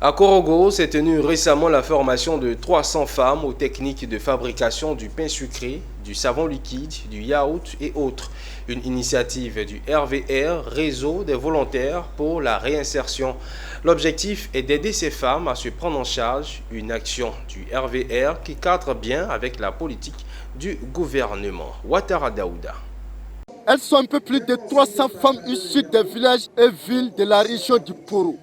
À Korogo s'est tenue récemment la formation de 300 femmes aux techniques de fabrication du pain sucré, du savon liquide, du yaourt et autres. Une initiative du RVR, Réseau des volontaires pour la réinsertion. L'objectif est d'aider ces femmes à se prendre en charge, une action du RVR qui cadre bien avec la politique du gouvernement. Ouattara Daouda. Elles sont un peu plus de 300 femmes issues des villages et villes de la région du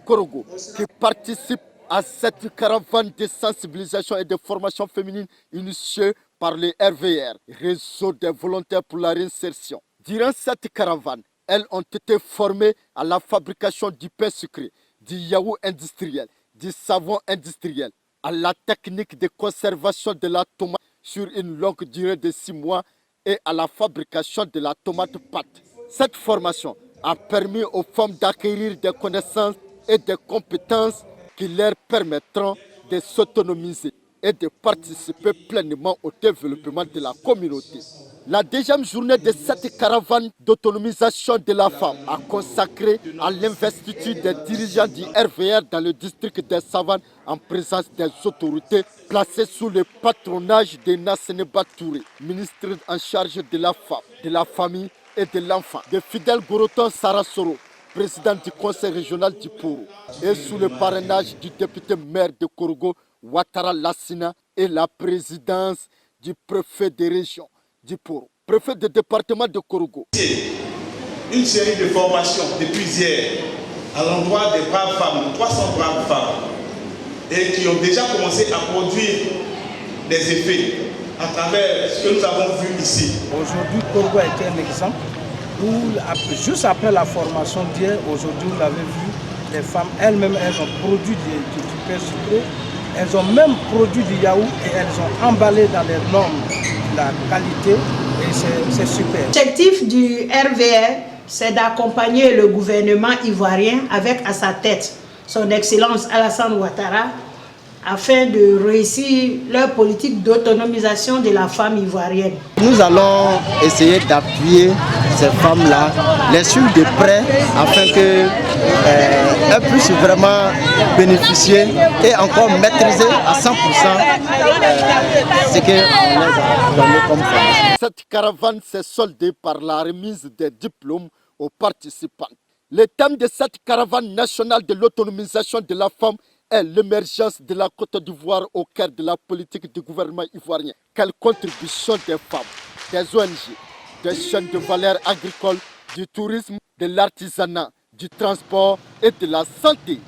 Korogo qui participent à cette caravane de sensibilisation et de formation féminine initiée par le RVR, Réseau des volontaires pour la réinsertion. Durant cette caravane, elles ont été formées à la fabrication du pain sucré, du yaourt industriel, du savon industriel, à la technique de conservation de la tomate sur une longue durée de 6 mois et à la fabrication de la tomate pâte. Cette formation a permis aux femmes d'acquérir des connaissances et des compétences qui leur permettront de s'autonomiser et de participer pleinement au développement de la communauté. La deuxième journée de cette caravane d'autonomisation de la femme a consacré à l'investiture des dirigeants du RVR dans le district des Savanes en présence des autorités placées sous le patronage de Nasseneba Touré, ministre en charge de la femme, de la famille et de l'enfant, de Fidel Goroton Sarasoro, président du conseil régional du Poro, et sous le parrainage du député maire de Korogo, Ouattara Lassina, et la présidence du préfet de région du Poro, préfet de département de Korogo. Une série de formations depuis hier à l'endroit des braves femmes, 300 braves femmes, et qui ont déjà commencé à produire des effets à travers ce que nous avons vu ici. Aujourd'hui, Korogo a été un exemple où, juste après la formation d'hier, aujourd'hui, vous l'avez vu, les femmes elles-mêmes, elles ont produit du pain sucré, elles ont même produit du yaourt et elles ont emballé dans les normes de la qualité et c'est super. L'objectif du RVR, c'est d'accompagner le gouvernement ivoirien avec à sa tête son Excellence Alassane Ouattara afin de réussir leur politique d'autonomisation de la femme ivoirienne. Nous allons essayer d'appuyer ces femmes-là, les suivre de près afin qu'elles puissent vraiment bénéficier et encore maîtriser à 100% ce qu'on les a donné comme formation. Cette caravane s'est soldée par la remise des diplômes aux participants. Le thème de cette caravane nationale de l'autonomisation de la femme est l'émergence de la Côte d'Ivoire au cœur de la politique du gouvernement ivoirien. Quelle contribution des femmes, des ONG, des chaînes de valeur agricole, du tourisme, de l'artisanat, du transport et de la santé.